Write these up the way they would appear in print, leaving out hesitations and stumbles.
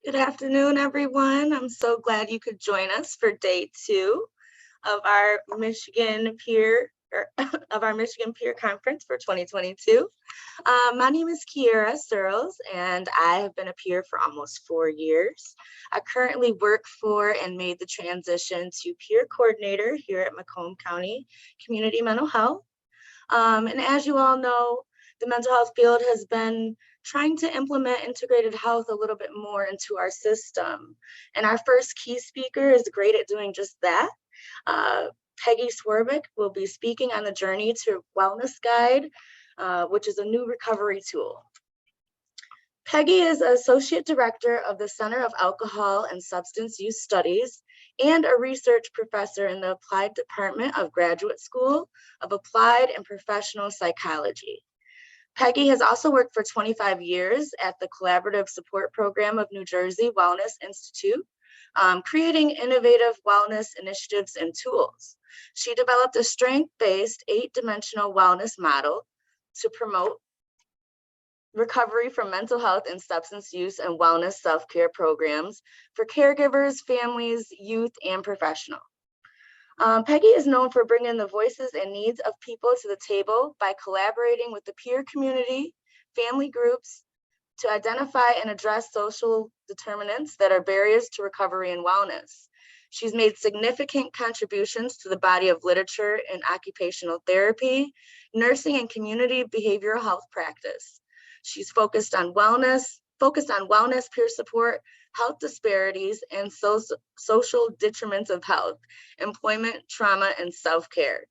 Good afternoon, everyone. I'm so glad you could join us for day 2 of our Michigan Peer Conference for 2022. My name is Kiera Searles, and I have been a peer for almost 4 years. I currently work for and made the transition to peer coordinator here at Macomb County Community Mental Health. And as you all know, the mental health field has been trying to implement integrated health a little bit more into our system. And our first key speaker is great at doing just that. Peggy Swarbrick will be speaking on the Journey to Wellness Guide, which is a new recovery tool. Peggy is Associate Director of the Center of Alcohol and Substance Use Studies and a research professor in the Applied Department of Graduate School of Applied and Professional Psychology. Peggy has also worked for 25 years at the Collaborative Support Program of New Jersey Wellness Institute, creating innovative wellness initiatives and tools. She developed a strength-based 8-dimensional wellness model to promote recovery from mental health and substance use and wellness self-care programs for caregivers, families, youth, and professionals. Peggy is known for bringing the voices and needs of people to the table by collaborating with the peer community, family groups, to identify and address social determinants that are barriers to recovery and wellness. She's made significant contributions to the body of literature in occupational therapy, nursing, and community behavioral health practice. She's focused on wellness, peer support, health disparities, and social detriments of health, employment, trauma, and self-care.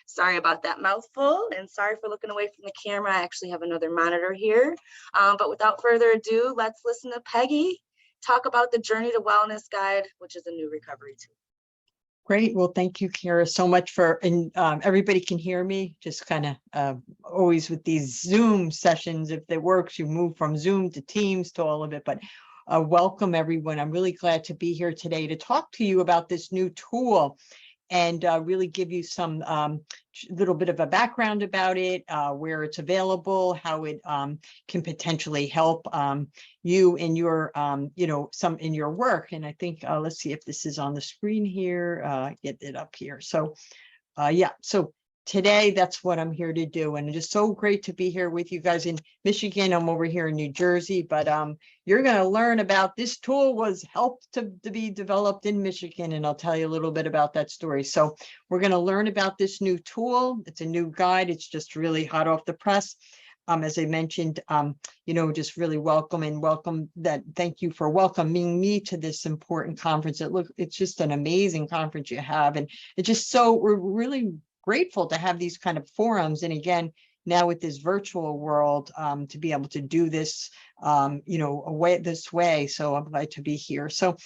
Sorry about that mouthful, and sorry for looking away from the camera. I actually have another monitor here. But without further ado, let's listen to Peggy talk about the Journey to Wellness Guide, which is a new recovery tool. Great. Well, thank you, Kara, so much and everybody can hear me. Just kind of always with these Zoom sessions, if it works, you move from Zoom to Teams to all of it. But welcome, everyone. I'm really glad to be here today to talk to you about this new tool and really give you some little bit of a background about it, where it's available, how it can potentially help you in your, some in your work. And I think, let's see if this is on the screen here, get it up here. So yeah, so today that's what I'm here to do. And it's just so great to be here with you guys in Michigan. I'm over here in New Jersey, but you're going to learn about this tool was helped to be developed in Michigan. And I'll tell you a little bit about that story. So we're going to learn about this new tool. It's a new guide. It's just really hot off the press. As I mentioned, just really thank you for welcoming me to this important conference. It's just an amazing conference you have. And it's just we're really grateful to have these kind of forums. And again, now with this virtual world, to be able to do this, this way. So I'm glad to be here. So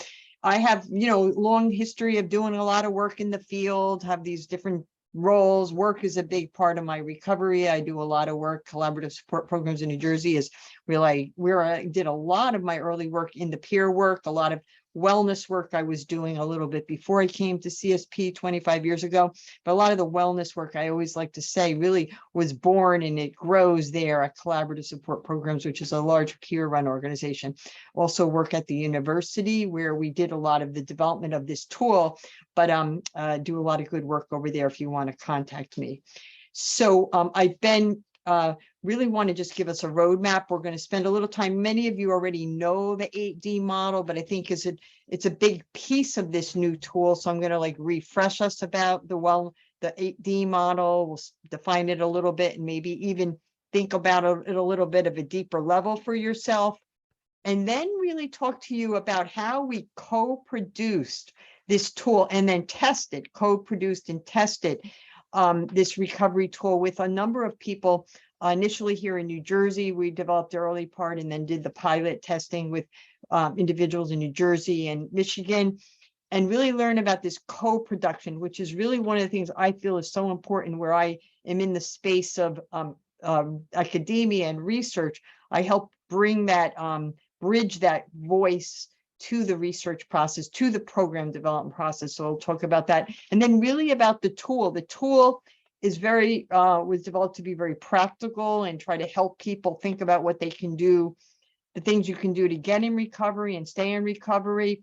I have, long history of doing a lot of work in the field, have these different roles. Work is a big part of my recovery. I do a lot of work. Collaborative support programs in New Jersey is really where I did a lot of my early work in the peer work, a lot of wellness work I was doing a little bit before I came to CSP 25 years ago. But a lot of the wellness work, I always like to say, really was born and it grows there at Collaborative Support Programs, which is a large peer-run organization. Also work at the university where we did a lot of the development of this tool, but do a lot of good work over there if you want to contact me. So I've been really want to just give us a roadmap. We're going to spend a little time. Many of you already know the 8D model, but I think it's a big piece of this new tool. So I'm going to refresh us about the 8D model. We'll define it a little bit and maybe even think about it a little bit of a deeper level for yourself. And then really talk to you about how we co-produced this tool and then co-produced and tested this recovery tool with a number of people. Initially here in New Jersey, we developed the early part and then did the pilot testing with individuals in New Jersey and Michigan, and really learn about this co-production, which is really one of the things I feel is so important where I am in the space of academia and research. I help bring that, bridge that voice to the research process, to the program development process. So I'll talk about that. And then really about the tool. The tool is was developed to be very practical and try to help people think about what they can do the things you can do to get in recovery and stay in recovery,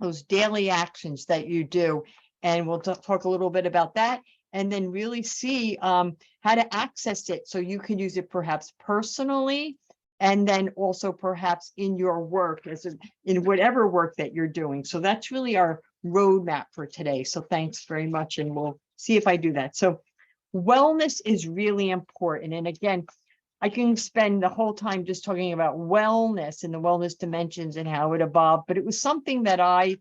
those daily actions that you do. And we'll talk a little bit about that, and then really see how to access it so you can use it perhaps personally, and then also perhaps in your work, in whatever work that you're doing. So that's really our roadmap for today. So thanks very much, and we'll see if I do that. So wellness is really important. And again, I can spend the whole time just talking about wellness and the wellness dimensions and how it evolved, but it was something that I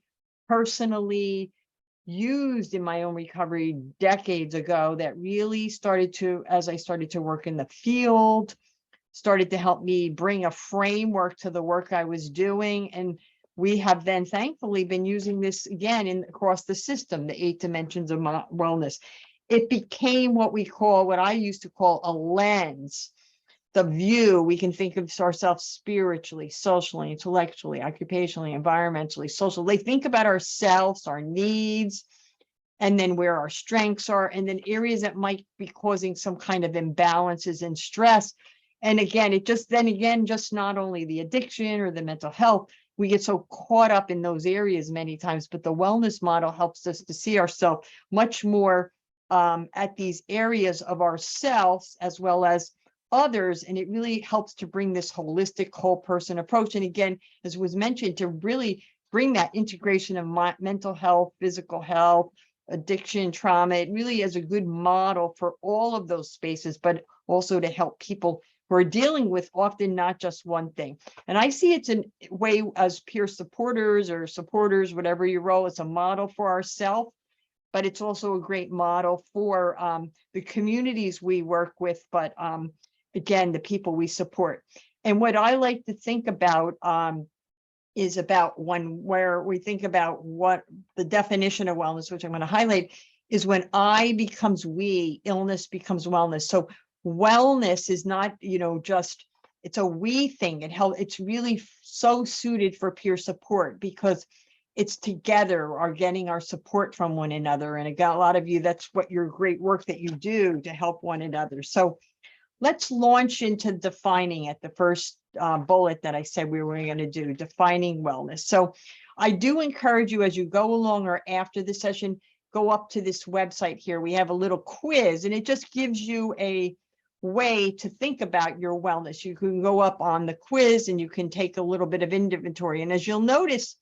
personally used in my own recovery decades ago that really started to, as I started to work in the field, started to help me bring a framework to the work I was doing. And we have then thankfully been using this again across the system, the 8 dimensions of wellness. It became what I used to call a lens. The view, we can think of ourselves spiritually, socially, intellectually, occupationally, environmentally, socially. Think about ourselves, our needs, and then where our strengths are, and then areas that might be causing some kind of imbalances and stress. And again, just not only the addiction or the mental health, we get so caught up in those areas many times, but the wellness model helps us to see ourselves much more at these areas of ourselves as well as others, and it really helps to bring this holistic whole person approach. And again, as was mentioned, to really bring that integration of mental health, physical health, addiction, trauma. It really is a good model for all of those spaces, but also to help people who are dealing with often not just one thing. And I see it's a way as peer supporters or supporters, whatever your role, it's a model for ourselves, but it's also a great model for the communities we work with, but again, the people we support. And what I like to think about is about where we think about what the definition of wellness, which I'm going to highlight, is when I becomes we, illness becomes wellness. So wellness is not, just, it's a we thing. It's really so suited for peer support because it's together or getting our support from one another. And I got a lot of you, that's what your great work that you do to help one another. So let's launch into defining it, the first bullet that I said we were going to do, defining wellness. So I do encourage you as you go along or after the session, go up to this website here. We have a little quiz, and it just gives you a way to think about your wellness. You can go up on the quiz and you can take a little bit of inventory. And as you'll notice,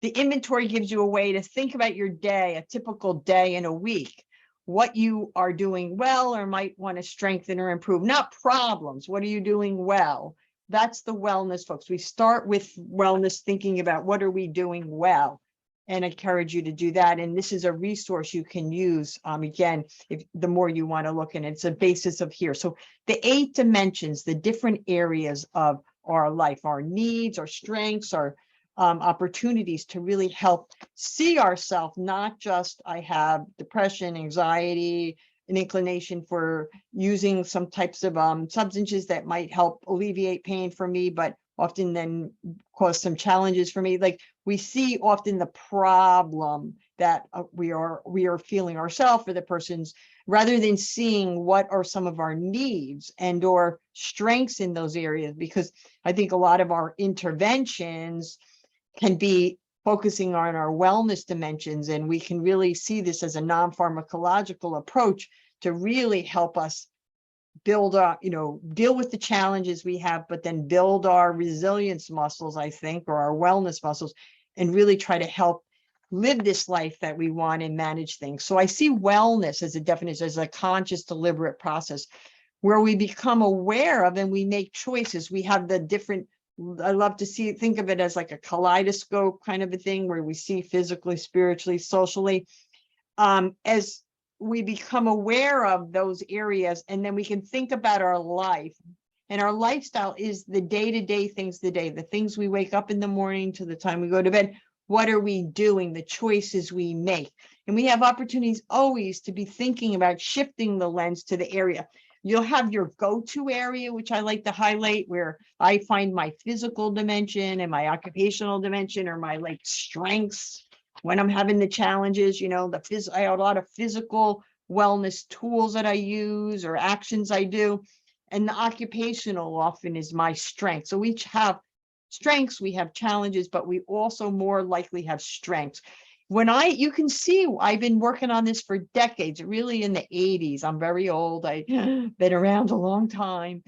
the inventory gives you a way to think about your day, a typical day in a week, what you are doing well or might want to strengthen or improve, not problems. What are you doing well? That's the wellness, folks. We start with wellness, thinking about what are we doing well, and I encourage you to do that. And this is a resource you can use, again, if the more you want to look, and it's a basis of here. So the 8 dimensions, the different areas of our life, our needs, our strengths, our opportunities to really help see ourselves, not just I have depression, anxiety, an inclination for using some types of substances that might help alleviate pain for me, but often then cause some challenges for me. Like we see often the problem that we are feeling ourselves or the person's, rather than seeing what are some of our needs and or strengths in those areas, because I think a lot of our interventions can be focusing on our wellness dimensions, and we can really see this as a non-pharmacological approach to really help us build our, deal with the challenges we have, but then build our resilience muscles, I think, or our wellness muscles, and really try to help live this life that we want and manage things. So I see wellness as a definition, as a conscious, deliberate process where we become aware of and we make choices. We have the different, I love to think of it as like a kaleidoscope kind of a thing where we see physically, spiritually, socially, as we become aware of those areas, and then we can think about our life. And our lifestyle is the day-to-day things, the things we wake up in the morning to the time we go to bed. What are we doing? The choices we make. And we have opportunities always to be thinking about shifting the lens to the area. You'll have your go-to area, which I like to highlight, where I find my physical dimension and my occupational dimension, or my strengths when I'm having the challenges. I have a lot of physical wellness tools that I use or actions I do. and the occupational often is my strength. So we each have strengths, we have challenges, but we also more likely have strengths. You can see, I've been working on this for decades, really in the 80s. I'm very old. I've been around a long time.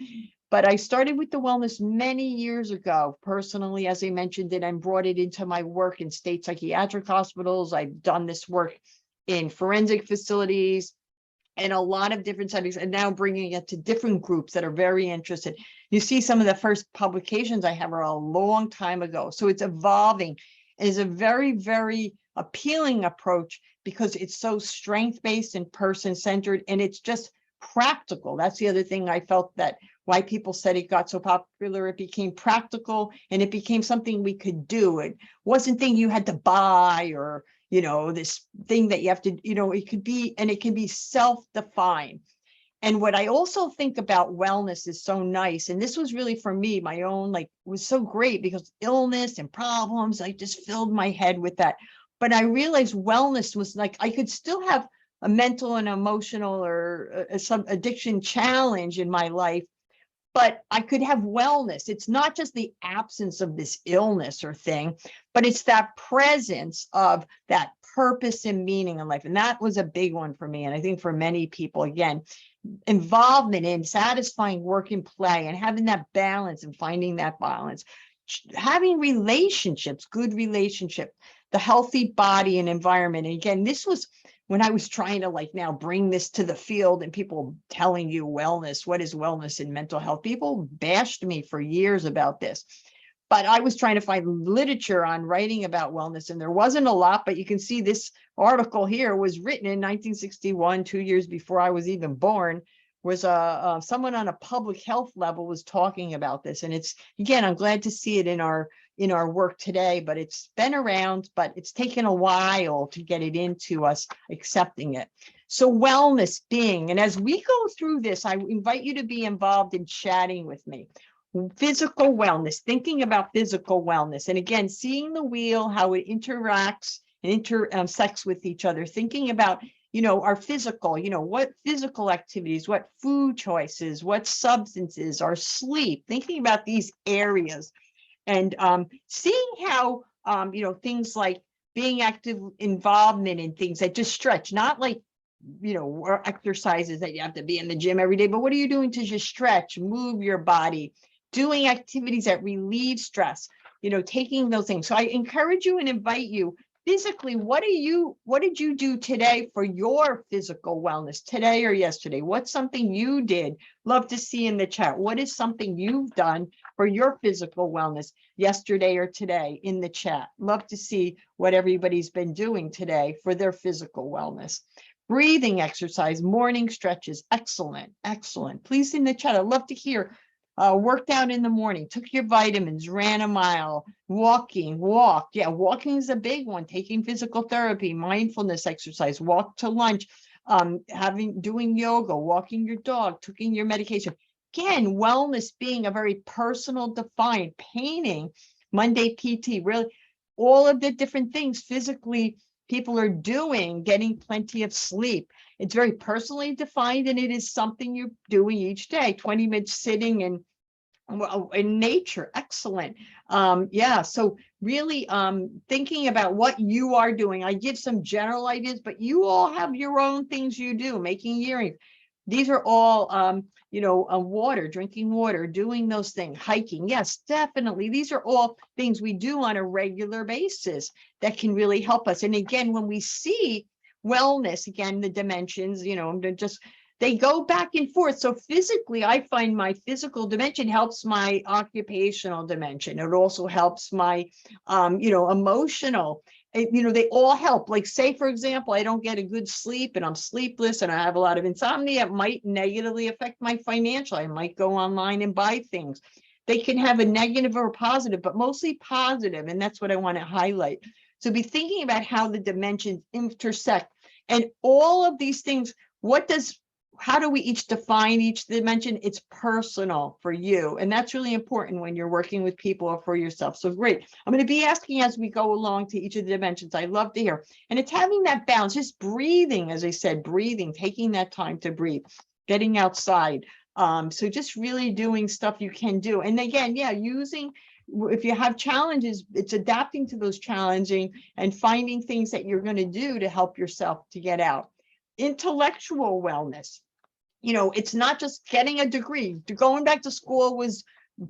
But I started with the wellness many years ago, personally, as I mentioned it, and brought it into my work in state psychiatric hospitals. I've done this work in forensic facilities and a lot of different settings, and now bringing it to different groups that are very interested. You see some of the first publications I have are a long time ago. So it's evolving. It is a very, very appealing approach because it's so strength-based and person-centered, and it's just practical. That's the other thing I felt that why people said it got so popular. It became practical and it became something we could do. It wasn't thing you had to buy or, this thing that you have to, it could be, and it can be self-defined. And what I also think about wellness is so nice. And this was really for me, my own, was so great because illness and problems, I just filled my head with that. But I realized wellness was I could still have a mental and emotional or some addiction challenge in my life, but I could have wellness. It's not just the absence of this illness or thing, but it's that presence of that purpose and meaning in life. And that was a big one for me. And I think for many people, again, involvement in satisfying work and play and having that balance and finding that balance, having relationships, good relationship, the healthy body and environment. And again, this was when I was trying to now bring this to the field and people telling you wellness, what is wellness in mental health? People bashed me for years about this, but I was trying to find literature on writing about wellness and there wasn't a lot, but you can see this article here was written in 1961, 2 years before I was even born, was someone on a public health level was talking about this. And it's, again, I'm glad to see it in our work today, but it's been around, but it's taken a while to get it into us accepting it. So wellness being, and as we go through this, I invite you to be involved in chatting with me. Physical wellness, thinking about physical wellness. And again, seeing the wheel, how it interacts and intersects with each other, thinking about our physical, what physical activities, what food choices, what substances, our sleep, thinking about these areas and seeing how, things like being active involvement in things that just stretch, not exercises that you have to be in the gym every day, but what are you doing to just stretch, move your body, doing activities that relieve stress, taking those things. So I encourage you and invite you physically, what did you do today for your physical wellness, today or yesterday? What's something you did? Love to see in the chat. What is something you've done for your physical wellness yesterday or today in the chat? Love to see what everybody's been doing today for their physical wellness. Breathing exercise, morning stretches, excellent, excellent. Please in the chat, I'd love to hear. Worked out in the morning, took your vitamins, ran a mile, walked. Yeah, walking is a big one. Taking physical therapy, mindfulness exercise, walk to lunch, doing yoga, walking your dog, taking your medication. Again, wellness being a very personal defined, painting, Monday PT, really all of the different things physically people are doing, getting plenty of sleep. It's very personally defined, and it is something you're doing each day, 20 minutes sitting in nature. Excellent. Yeah, so really thinking about what you are doing. I give some general ideas, but you all have your own things you do, making earrings. These are all, water, drinking water, doing those things, hiking. Yes, definitely. These are all things we do on a regular basis that can really help us. And again, when we see wellness, again, the dimensions, they go back and forth. So physically, I find my physical dimension helps my occupational dimension. It also helps my, emotional. They all help. Like say, for example, I don't get a good sleep and I'm sleepless and I have a lot of insomnia. It might negatively affect my financial. I might go online and buy things. They can have a negative or positive, but mostly positive. And that's what I want to highlight. So be thinking about how the dimensions intersect and all of these things. How do we each define each dimension? It's personal for you. And that's really important when you're working with people or for yourself. So great. I'm going to be asking as we go along to each of the dimensions. I love to hear. And it's having that balance, just breathing, as I said, breathing, taking that time to breathe, getting outside, So just really doing stuff you can do. And again, yeah, if you have challenges, it's adapting to those challenging and finding things that you're going to do to help yourself to get out. Intellectual wellness. It's not just getting a degree. Going back to school was,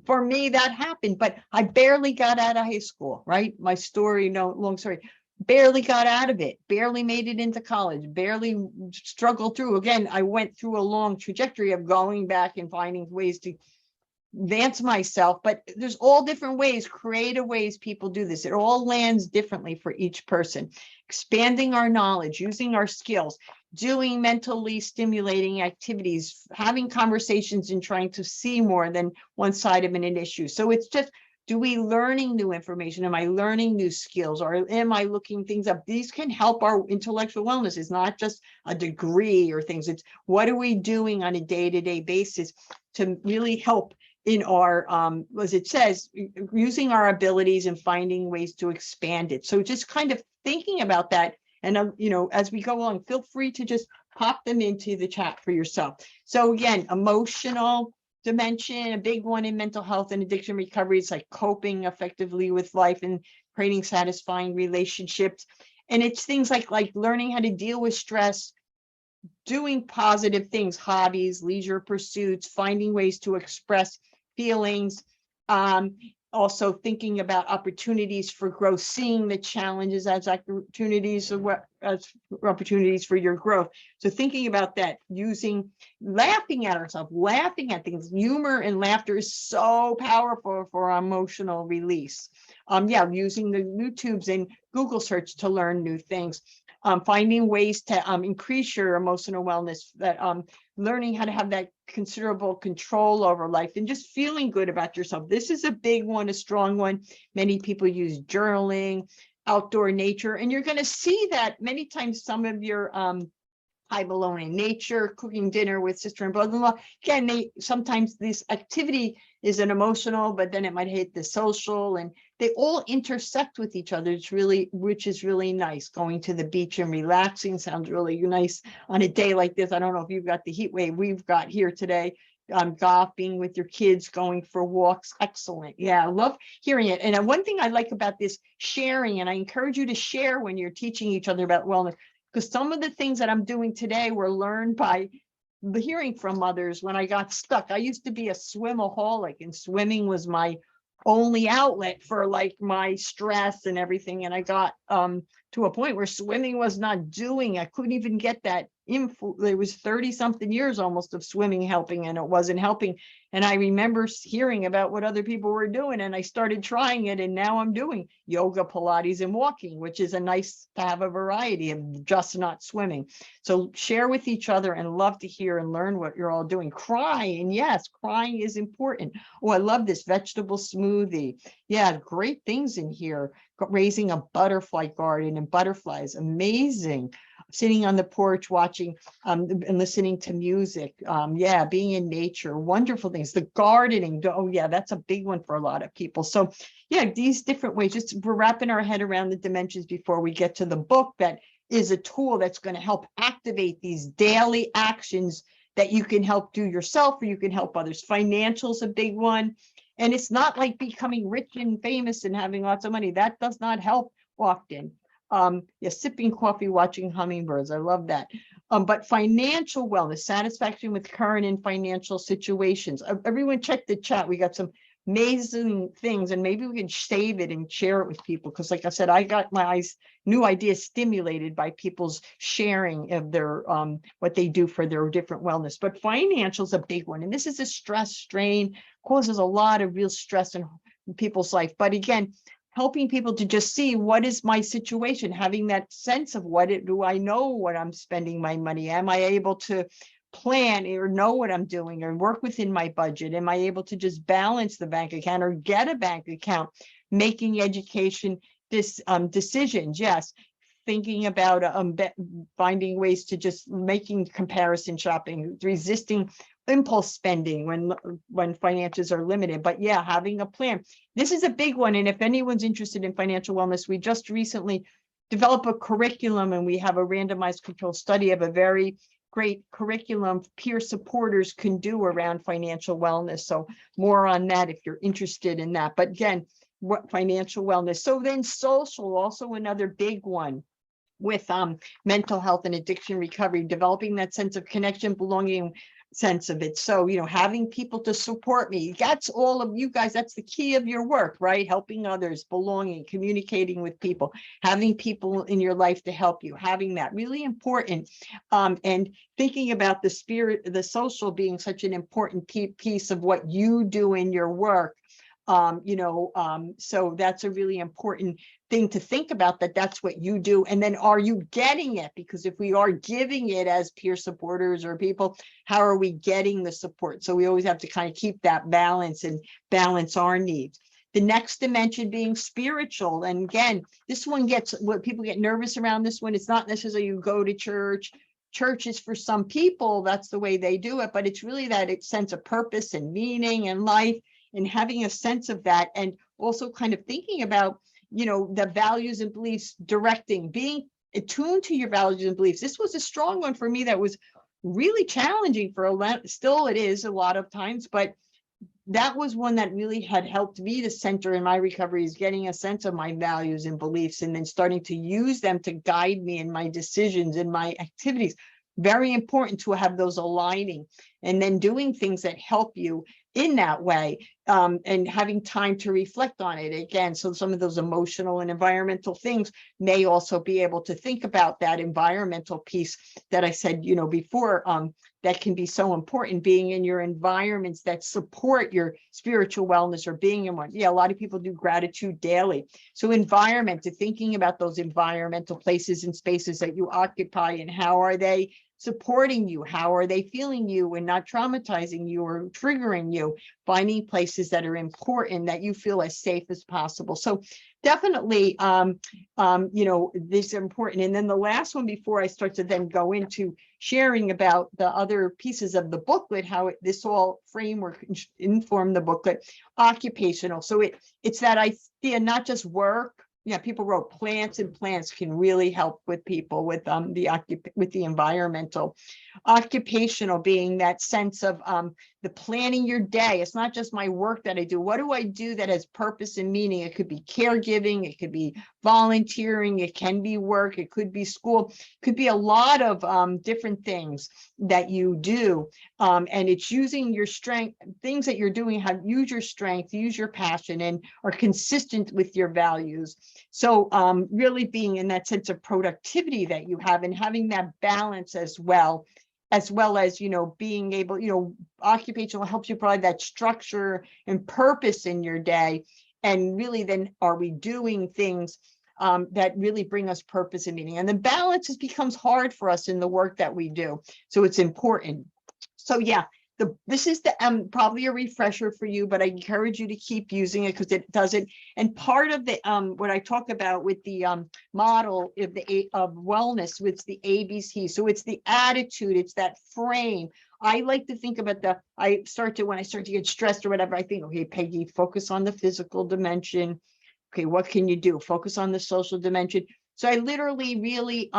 for me, that happened, but I barely got out of high school, right? My story, no long story, barely got out of it, barely made it into college, barely struggled through. Again, I went through a long trajectory of going back and finding ways to advance myself, but there's all different ways, creative ways people do this. It all lands differently for each person. Expanding our knowledge, using our skills, doing mentally stimulating activities, having conversations and trying to see more than one side of an issue. So it's just, do we learning new information? Am I learning new skills, or am I looking things up? These can help our intellectual wellness. It's not just a degree or things. It's what are we doing on a day-to-day basis to really help in our, as it says, using our abilities and finding ways to expand it. So just kind of thinking about that. And, as we go along, feel free to just pop them into the chat for yourself. So again, emotional dimension, a big one in mental health and addiction recovery. It's like coping effectively with life and creating satisfying relationships. And it's things like learning how to deal with stress, doing positive things, hobbies, leisure pursuits, finding ways to express feelings, also thinking about opportunities for growth, seeing the challenges as opportunities for your growth. So thinking about that, laughing at ourselves, laughing at things. Humor and laughter is so powerful for our emotional release. Using the YouTubes and Google search to learn new things. Finding ways to increase your emotional wellness, that learning how to have that considerable control over life and just feeling good about yourself. This is a big one, a strong one. Many people use journaling, outdoor nature, and you're going to see that many times. Some of your Time Alone in Nature, cooking dinner with sister and brother-in-law. Again, sometimes this activity is an emotional, but then it might hit the social, and they all intersect with each other. Which is really nice. Going to the beach and relaxing sounds really nice on a day like this. I don't know if you've got the heat wave we've got here today. Golfing with your kids, going for walks. Excellent. Yeah, I love hearing it. And one thing I like about this sharing, and I encourage you to share when you're teaching each other about wellness, because some of the things that I'm doing today were learned by hearing from others when I got stuck. I used to be a swimaholic, and swimming was my only outlet for my stress and everything. And I got to a point where swimming was not doing. I couldn't even get that info. There was 30 something years almost of swimming helping, and it wasn't helping. And I remember hearing about what other people were doing, and I started trying it. And now I'm doing yoga, Pilates, and walking, which is a nice to have a variety of just not swimming. So share with each other, and love to hear and learn what you're all doing. Crying, yes, crying is important. Oh, I love this vegetable smoothie. Yeah, great things in here. Raising a butterfly garden and butterflies, amazing. Sitting on the porch watching and listening to music. Being in nature, wonderful things. The gardening, oh yeah, that's a big one for a lot of people. So yeah, these different ways, just we're wrapping our head around the dimensions before we get to the book. That is a tool that's going to help activate these daily actions that you can help do yourself, or you can help others. Financial's a big one. And it's not like becoming rich and famous and having lots of money. That does not help often. Sipping coffee, watching hummingbirds. I love that. But financial wellness, satisfaction with current and financial situations. Everyone check the chat. We got some amazing things, and maybe we can save it and share it with people. Because like I said, I got my new ideas stimulated by people's sharing of their what they do for their different wellness. But financial is a big one. And this is a stress strain, causes a lot of real stress in people's life. But again, helping people to just see what is my situation, having that sense of do I know what I'm spending my money? Am I able to plan or know what I'm doing or work within my budget? Am I able to just balance the bank account or get a bank account? Making education decisions, yes. Thinking about finding ways to just making comparison shopping, resisting impulse spending when finances are limited. But yeah, having a plan. This is a big one. And if anyone's interested in financial wellness, we just recently developed a curriculum, and we have a randomized control study of a very great curriculum peer supporters can do around financial wellness. So more on that if you're interested in that. But again, what financial wellness. So then social, also another big one with mental health and addiction recovery, developing that sense of connection, belonging, sense of it. So, having people to support me, that's all of you guys, that's the key of your work, right? Helping others, belonging, communicating with people, having people in your life to help you, having that really important. And thinking about the spirit, the social being such an important piece of what you do in your work. So that's a really important thing to think about, that's what you do. And then are you getting it? Because if we are giving it as peer supporters or people, how are we getting the support? So we always have to kind of keep that balance and balance our needs. The next dimension being spiritual. And again, this one gets, what people get nervous around this one. It's not necessarily you go to church. Church is for some people, that's the way they do it, but it's really that sense of purpose and meaning and life, and having a sense of that, and also kind of thinking about, the values and beliefs directing, being attuned to your values and beliefs. This was a strong one for me that was really challenging for a lot, still it is a lot of times, but that was one that really had helped me to center in my recovery, is getting a sense of my values and beliefs, and then starting to use them to guide me in my decisions and my activities. Very important to have those aligning, and then doing things that help you in that way, and having time to reflect on it again. So some of those emotional and environmental things may also be able to think about that environmental piece that I said, before, that can be so important, being in your environments that support your spiritual wellness, or being in one. Yeah, a lot of people do gratitude daily. So environment, to thinking about those environmental places and spaces that you occupy, and how are they supporting you? How are they feeling you and not traumatizing you or triggering you? Finding places that are important, that you feel as safe as possible. So definitely, these are important. And then the last one, before I start to then go into sharing about the other pieces of the booklet, how this all framework informed the booklet, occupational. So it's that idea, not just work. Yeah, people wrote plants, and plants can really help with people with the environmental. Occupational being that sense of the planning your day. It's not just my work that I do. What do I do that has purpose and meaning? It could be caregiving, it could be volunteering, it can be work, it could be school, it could be a lot of different things that you do. And it's using your strength, things that you're doing, use your strength, use your passion, and are consistent with your values. So really being in that sense of productivity that you have, and having that balance as well as, being able, occupational helps you provide that structure and purpose in your day. And really then, are we doing things that really bring us purpose and meaning? And the balance becomes hard for us in the work that we do. So it's important. So yeah, this is probably a refresher for you, but I encourage you to keep using it, because it does it. And part of the what I talk about with the model of wellness, with the ABC. So it's the attitude, it's that frame. I like to think about when I start to get stressed or whatever, I think, okay, Peggy, focus on the physical dimension. Okay, what can you do? Focus on the social dimension. So I literally really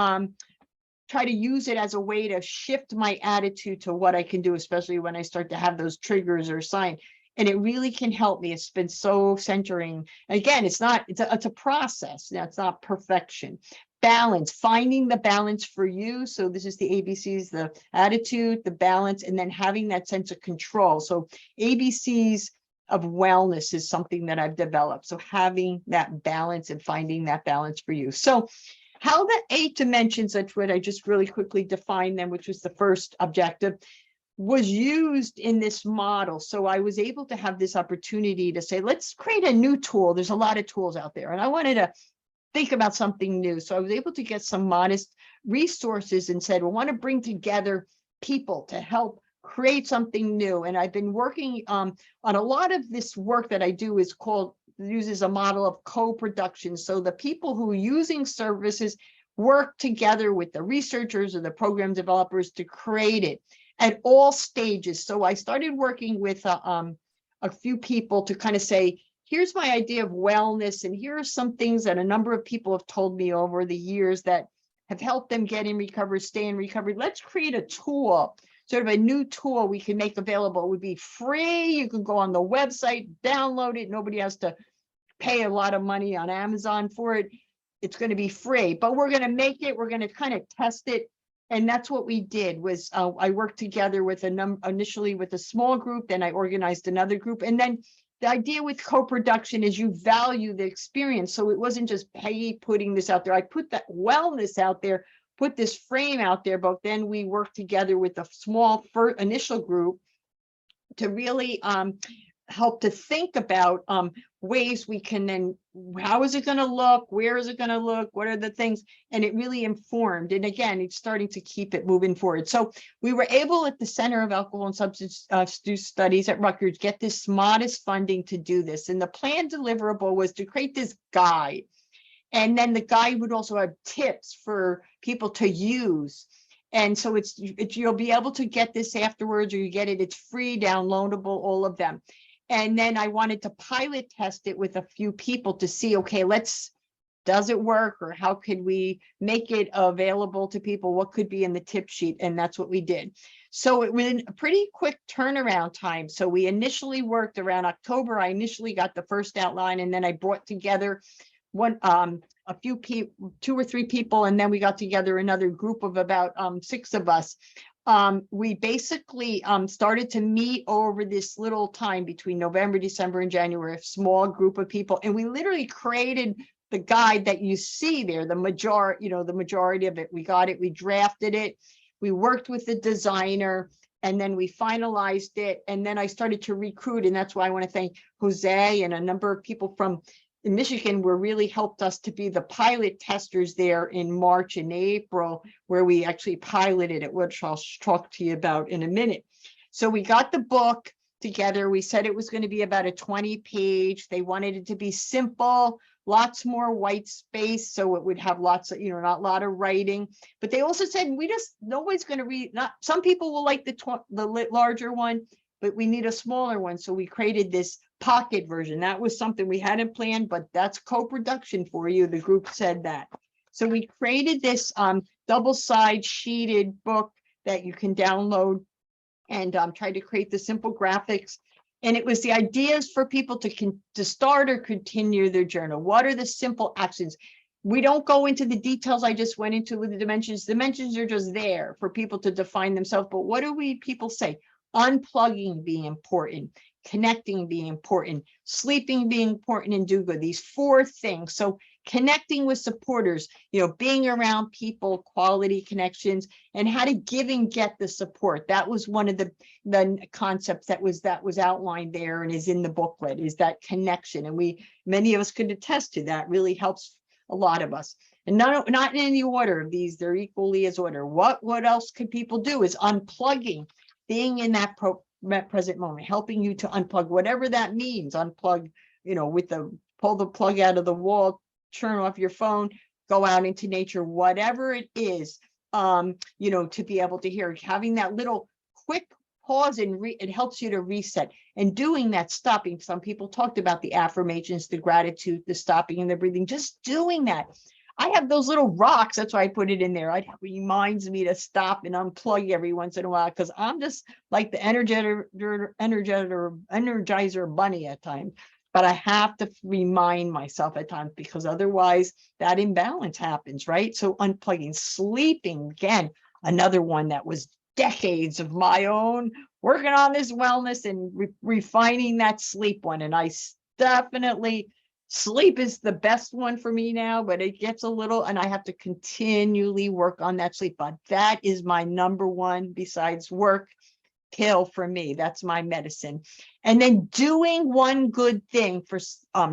try to use it as a way to shift my attitude to what I can do, especially when I start to have those triggers or signs. And it really can help me. It's been so centering. Again, it's a process. Now, it's not perfection. Balance, finding the balance for you. So this is the ABCs, the attitude, the balance, and then having that sense of control. So ABCs of wellness is something that I've developed. So having that balance and finding that balance for you. So how the 8 dimensions, that's what I just really quickly defined them, which was the first objective, was used in this model. So I was able to have this opportunity to say, let's create a new tool. There's a lot of tools out there, and I wanted to think about something new. So I was able to get some modest resources and said, we want to bring together people to help create something new. And I've been working on a lot of this work that I do uses a model of co-production. So the people who are using services work together with the researchers or the program developers to create it at all stages. So I started working with a few people to kind of say, here's my idea of wellness, and here are some things that a number of people have told me over the years that have helped them get in recovery, stay in recovery. Let's create a tool, sort of a new tool we can make available. It would be free. You can go on the website, download it. Nobody has to pay a lot of money on Amazon for it. It's going to be free, but we're going to make it. We're going to kind of test it. And that's what we did was I worked together with initially with a small group, then I organized another group. And then the idea with co-production is you value the experience. So it wasn't just Peggy putting this out there. I put that wellness out there, put this frame out there, but then we worked together with a small initial group to really help to think about ways we can then, how is it going to look? Where is it going to look? What are the things? And it really informed. And again, it's starting to keep it moving forward. So we were able at the Center of Alcohol and Substance Studies at Rutgers get this modest funding to do this. And the plan deliverable was to create this guide. And then the guide would also have tips for people to use. And so you'll be able to get this afterwards, or you get it, it's free, downloadable, all of them. And then I wanted to pilot test it with a few people to see, okay, does it work, or how could we make it available to people? What could be in the tip sheet? And that's what we did. So it was a pretty quick turnaround time. So we initially worked around October. I initially got the first outline, and then I brought together a few people, 2 or 3 people, and then we got together another group of about 6 of us. We basically started to meet over this little time between November, December, and January, a small group of people, and we literally created the guide that you see there, the majority of it. We got it, we drafted it, we worked with the designer, and then we finalized it. And then I started to recruit, and that's why I want to thank Jose and a number of people from in Michigan were really helped us to be the pilot testers there in March and April, where we actually piloted it, which I'll talk to you about in a minute. So we got the book together. We said it was going to be about a 20-page. They wanted it to be simple, lots more white space, so it would have lots of, not a lot of writing. But they also said nobody's going to read. Some people will like the larger one, but we need a smaller one. So we created this pocket version. That was something we hadn't planned, but that's co-production for you. The group said that. So we created this double-side sheeted book that you can download, and tried to create the simple graphics. And it was the ideas for people to start or continue their journal. What are the simple actions? We don't go into the details I just went into with the dimensions. Dimensions are just there for people to define themselves. But what do people say? Unplugging being important, connecting being important, sleeping being important, and do good. These 4 things. So connecting with supporters, being around people, quality connections, and how to give and get the support. That was one of the concepts that was outlined there and is in the booklet, is that connection. And many of us could attest to that. Really helps a lot of us. And not in any order of these, they're equally as order. What else could people do is unplugging, being in that present moment, helping you to unplug, whatever that means. Unplug, pull the plug out of the wall, turn off your phone, go out into nature, whatever it is, to be able to hear, having that little quick pause, and it helps you to reset. And doing that, stopping. Some people talked about the affirmations, the gratitude, the stopping and the breathing, just doing that. I have those little rocks. That's why I put it in there. It reminds me to stop and unplug every once in a while, because I'm just like the energizer bunny at times. But I have to remind myself at times, because otherwise that imbalance happens, right? So unplugging, sleeping, again, another one that was decades of my own working on this wellness and refining that sleep one. And I definitely, sleep is the best one for me now, but it gets a little, and I have to continually work on that sleep. But that is my number one, besides work, pill for me. That's my medicine. And then doing one good thing for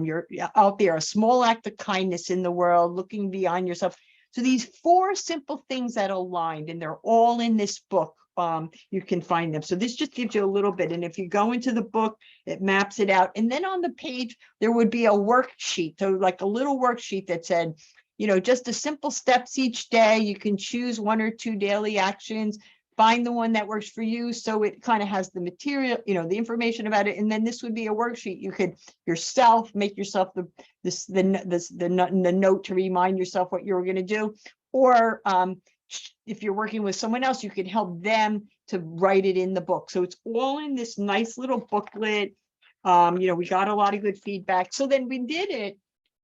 you're out there, a small act of kindness in the world, looking beyond yourself. So these 4 simple things that aligned, and they're all in this book. You can find them. So this just gives you a little bit. And if you go into the book, it maps it out. And then on the page, there would be a worksheet. So like a little worksheet that said, just the simple steps each day. You can choose 1 or 2 daily actions, find the one that works for you. So it kind of has the material, the information about it. And then this would be a worksheet. You could yourself make yourself the note to remind yourself what you were going to do. or if you're working with someone else, you can help them to write it in the book. So it's all in this nice little booklet. We got a lot of good feedback. So then we did it.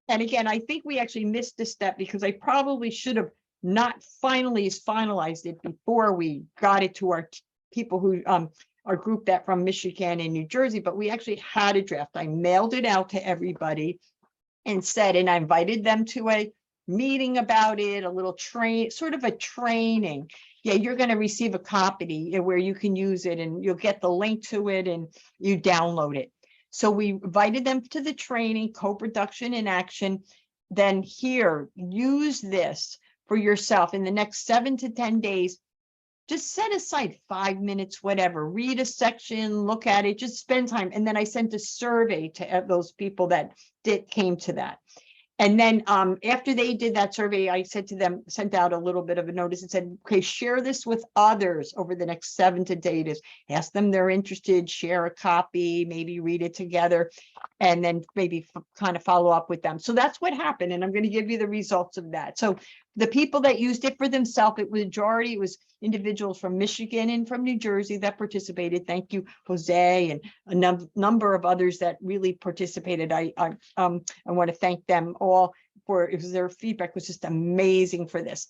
And again, I think we actually missed a step because I probably should have not finalized it before we got it to our people who our group that from Michigan and New Jersey, but we actually had a draft. I mailed it out to everybody and I invited them to a meeting about it, a little sort of a training. Yeah, you're going to receive a copy where you can use it and you'll get the link to it and you download it. So we invited them to the training, co-production in action. Then here, use this for yourself in the next 7 to 10 days. Just set aside 5 minutes, whatever, read a section, look at it, just spend time. And then I sent a survey to those people that came to that. And then after they did that survey, I said to them, sent out a little bit of a notice and said, okay, share this with others over the next 7 to 10 days. Ask them they're interested, share a copy, maybe read it together, and then maybe kind of follow up with them. So that's what happened. And I'm going to give you the results of that. So the people that used it for themselves, it was individuals from Michigan and from New Jersey that participated. Thank you, Jose, and a number of others that really participated. I want to thank them all for their feedback was just amazing for this.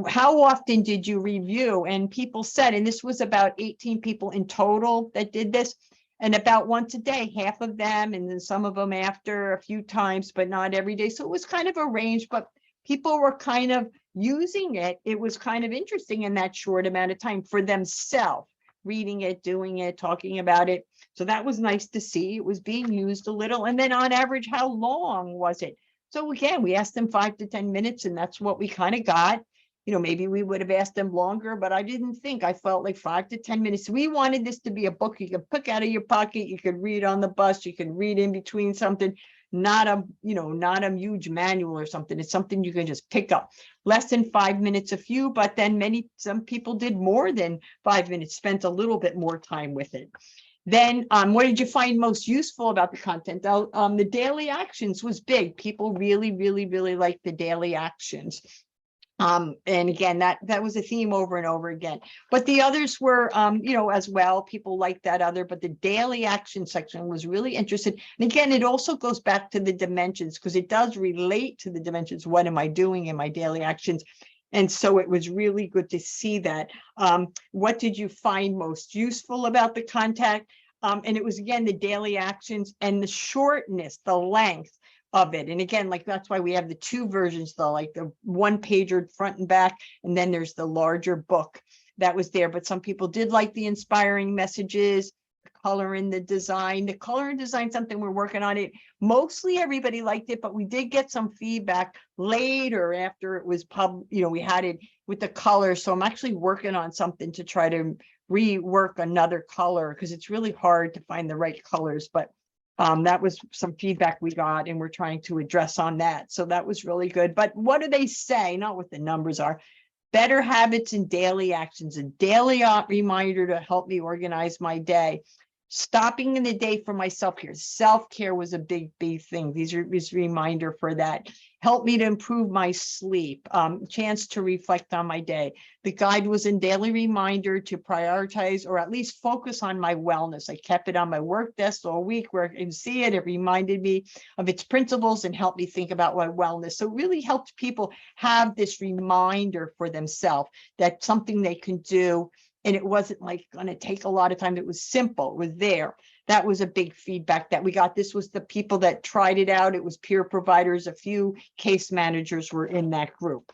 How often did you review? And people said, and this was about 18 people in total that did this, and about once a day, half of them, and then some of them after a few times, but not every day. So it was kind of a range, but people were kind of using it. It was kind of interesting in that short amount of time for themselves, reading it, doing it, talking about it. So that was nice to see. It was being used a little. And then on average, how long was it? So again, we asked them 5 to 10 minutes, and that's what we kind of got. Maybe we would have asked them longer, but I didn't think. I felt like 5 to 10 minutes. We wanted this to be a book you could pick out of your pocket. You could read on the bus. You could read in between something. Not a huge manual or something. It's something you can just pick up. Less than 5 minutes a few, but then some people did more than 5 minutes, spent a little bit more time with it. Then what did you find most useful about the content? The daily actions was big. People really, really, really liked the daily actions. And again, that was a theme over and over again, but the others were, as well, people liked that other, but the daily action section was really interested. And again, it also goes back to the dimensions because it does relate to the dimensions. What am I doing in my daily actions? And so it was really good to see that. What did you find most useful about the content? And it was, again, the daily actions and the shortness, the length of it. And again, like that's why we have the 2 versions, though, like the 1-pager front and back, and then there's the larger book that was there. But some people did like the inspiring messages, the color and the design. The color and design, something we're working on it. Mostly everybody liked it, but we did get some feedback later after it was we had it with the color. So I'm actually working on something to try to rework another color because it's really hard to find the right colors. But that was some feedback we got, and we're trying to address on that. So that was really good. But what do they say? Not what the numbers are. Better habits and daily actions, a daily reminder to help me organize my day. Stopping in the day for my self-care. Self-care was a big thing. These are this reminder for that. Help me to improve my sleep. Chance to reflect on my day. The guide was a daily reminder to prioritize or at least focus on my wellness. I kept it on my work desk all week where I can see it. It reminded me of its principles and helped me think about my wellness. So it really helped people have this reminder for themselves that something they can do. And it wasn't like going to take a lot of time. It was simple. It was there. That was a big feedback that we got. This was the people that tried it out. It was peer providers. A few case managers were in that group.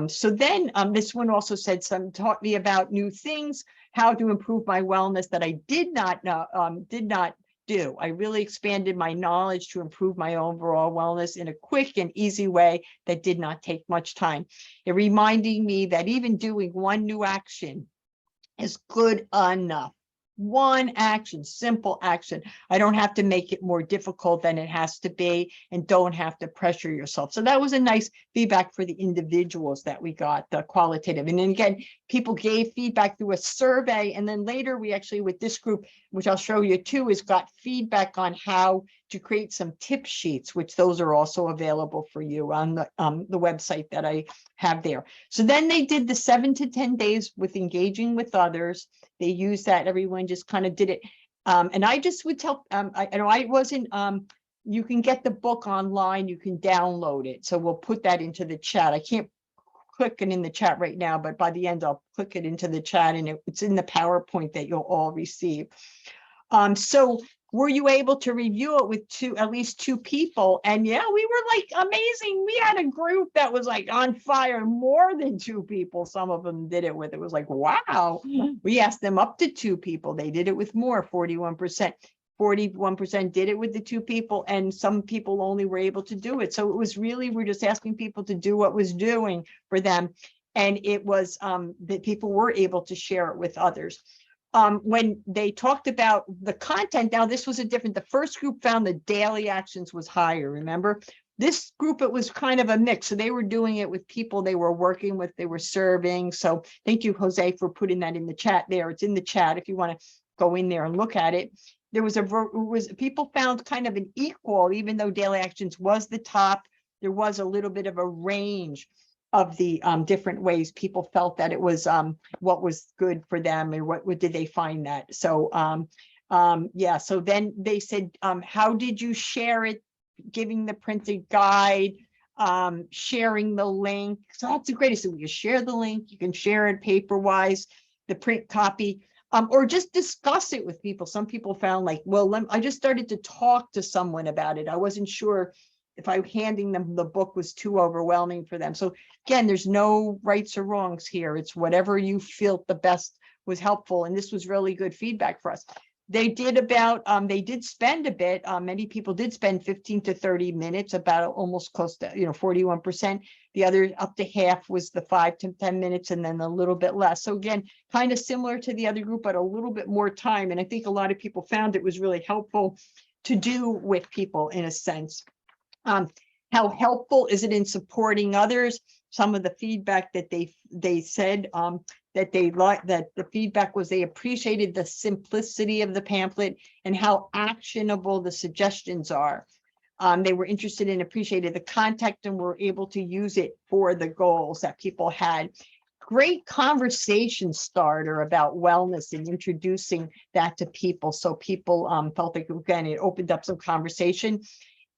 So then this one also said taught me about new things, how to improve my wellness that I did not do. I really expanded my knowledge to improve my overall wellness in a quick and easy way that did not take much time. It reminding me that even doing one new action is good enough. One action, simple action. I don't have to make it more difficult than it has to be, and don't have to pressure yourself. So that was a nice feedback for the individuals that we got, the qualitative. And then again, people gave feedback through a survey. And then later we actually, with this group, which I'll show you too, is got feedback on how to create some tip sheets, which those are also available for you on the website that I have there. So then they did the 7 to 10 days with engaging with others. They used that. Everyone just kind of did it. And I just would tell, I know I wasn't, you can get the book online, you can download it. So we'll put that into the chat. I can't click it in the chat right now, but by the end, I'll click it into the chat, and it's in the PowerPoint that you'll all receive. So were you able to review it with at least two people? And yeah, we were like amazing. We had a group that was like on fire, more than two people. Some of them did it with, it was like, wow. We asked them up to two people. They did it with more, 41%. 41% did it with the two people, and some people only were able to do it. So it was really, we're just asking people to do what was doing for them. And it was that people were able to share it with others. When they talked about the content, now this was a different, the first group found the daily actions was higher, remember? This group, it was kind of a mix. So they were doing it with people they were working with, they were serving. So thank you, Jose, for putting that in the chat there. It's in the chat if you want to go in there and look at it. There was people found kind of an equal, even though daily actions was the top, there was a little bit of a range of the different ways people felt that it was what was good for them, and what did they find that. So yeah, so then they said, how did you share it? Giving the printed guide, sharing the link. So that's the greatest. So you share the link, you can share it paper-wise, the print copy. Or just discuss it with people. Some people found like, well, I just started to talk to someone about it. I wasn't sure if handing them the book was too overwhelming for them. So again, there's no rights or wrongs here. It's whatever you feel the best was helpful. And this was really good feedback for us. They did they did spend a bit. Many people did spend 15 to 30 minutes, about almost close to, 41%. The other up to half was the 5 to 10 minutes, and then a little bit less. So again, kind of similar to the other group, but a little bit more time. And I think a lot of people found it was really helpful to do with people in a sense. How helpful is it in supporting others? Some of the feedback that they said that they liked, that the feedback was they appreciated the simplicity of the pamphlet and how actionable the suggestions are. They were interested and appreciated the content and were able to use it for the goals that people had. Great conversation starter about wellness and introducing that to people. So people felt like, again, it opened up some conversation.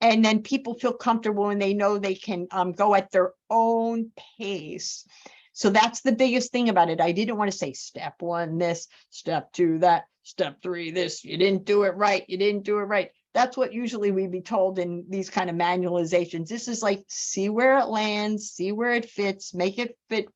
And then people feel comfortable and they know they can go at their own pace. So that's the biggest thing about it. I didn't want to say step 1, this, step 2, that, step 3, this, you didn't do it right. You didn't do it right. That's what usually we'd be told in these kind of manualizations. This is like, see where it lands, see where it fits, make it fit.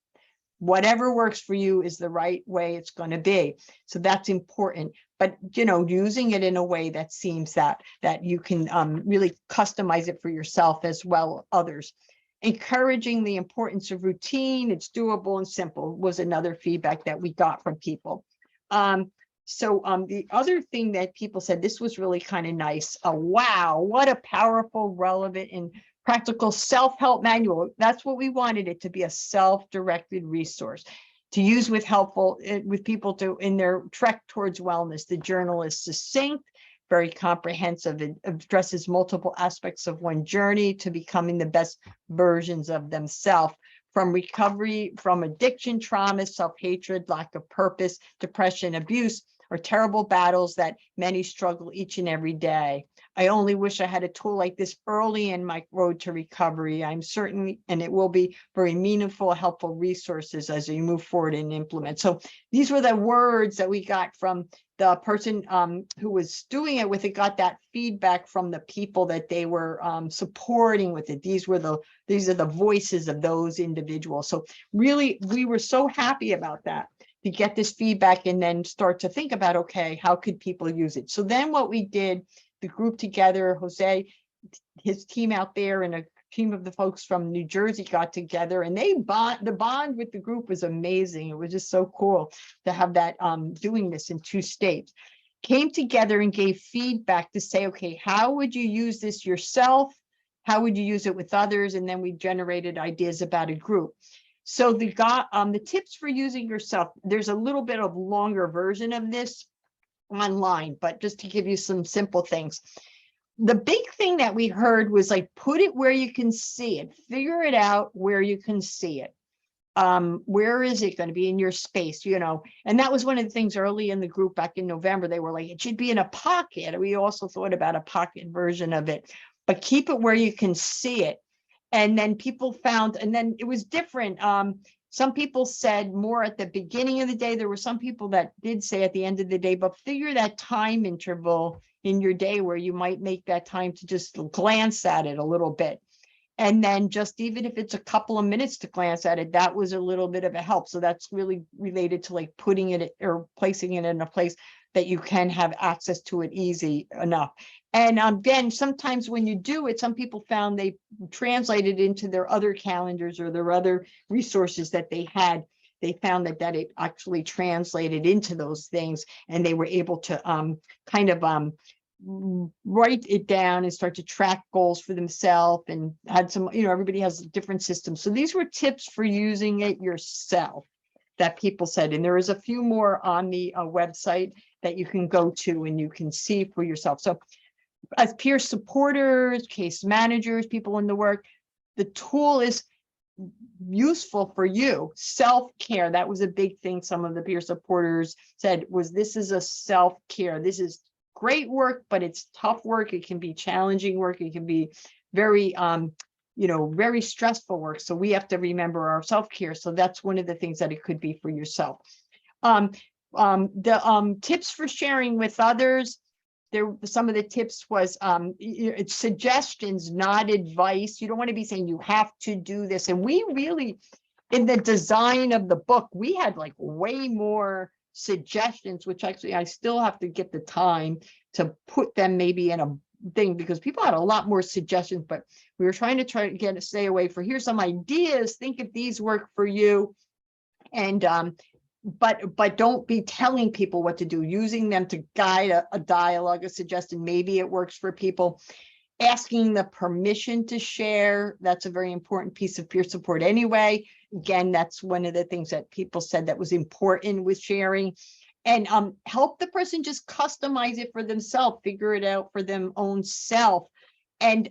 Whatever works for you is the right way it's going to be. So that's important. But, using it in a way that seems that you can really customize it for yourself as well as others. Encouraging the importance of routine, it's doable and simple, was another feedback that we got from people. So the other thing that people said, this was really kind of nice. Wow, what a powerful, relevant, and practical self-help manual. That's what we wanted it to be, a self-directed resource to use with people in their trek towards wellness. The journal is succinct, very comprehensive. It addresses multiple aspects of one journey to becoming the best versions of themselves, from recovery from addiction, trauma, self-hatred, lack of purpose, depression, abuse, or terrible battles that many struggle each and every day. I only wish I had a tool like this early in my road to recovery. I'm certain, and it will be very meaningful, helpful resources as you move forward and implement. So these were the words that we got from the person who was doing it with it, got that feedback from the people that they were supporting with it. These are the voices of those individuals. So really, we were so happy about that, to get this feedback and then start to think about, okay, how could people use it? So then what we did, the group together, Jose, his team out there, and a team of the folks from New Jersey got together, and the bond with the group was amazing. It was just so cool to have that doing this in 2 states. Came together and gave feedback to say, okay, how would you use this yourself? How would you use it with others? And then we generated ideas about a group. So the tips for using yourself, there's a little bit of longer version of this online, but just to give you some simple things. the big thing that we heard was like, put it where you can see it, figure it out where you can see it. Where is it going to be in your space, and that was one of the things early in the group back in November. They were like, it should be in a pocket. We also thought about a pocket version of it, but keep it where you can see it. And then people found, and then it was different. Some people said more at the beginning of the day. There were some people that did say at the end of the day, but figure that time interval in your day where you might make that time to just glance at it a little bit. And then just even if it's a couple of minutes to glance at it, that was a little bit of a help. So that's really related to like putting it or placing it in a place that you can have access to it easy enough. And again, sometimes when you do it, some people found they translated into their other calendars or their other resources that they had. They found that it actually translated into those things, and they were able to kind of write it down and start to track goals for themselves, and had some, everybody has different systems. So these were tips for using it yourself that people said, and there is a few more on the website that you can go to and you can see for yourself. So as peer supporters, case managers, people in the work, the tool is useful for you. Self-care, that was a big thing some of the peer supporters said, was this is a self-care. This is great work, but it's tough work. It can be challenging work. It can be very, very stressful work. So we have to remember our self-care. So that's one of the things that it could be for yourself. The tips for sharing with others. Some of the tips was it's suggestions, not advice. You don't want to be saying you have to do this. And we really, in the design of the book, we had like way more suggestions, which actually I still have to get the time to put them maybe in a thing, because people had a lot more suggestions, but we were trying to stay away for here's some ideas, think if these work for you. And but don't be telling people what to do, using them to guide a dialogue, a suggestion. Maybe it works for people. Asking the permission to share, that's a very important piece of peer support anyway. Again, that's one of the things that people said that was important with sharing. And help the person just customize it for themselves, figure it out for them own self. And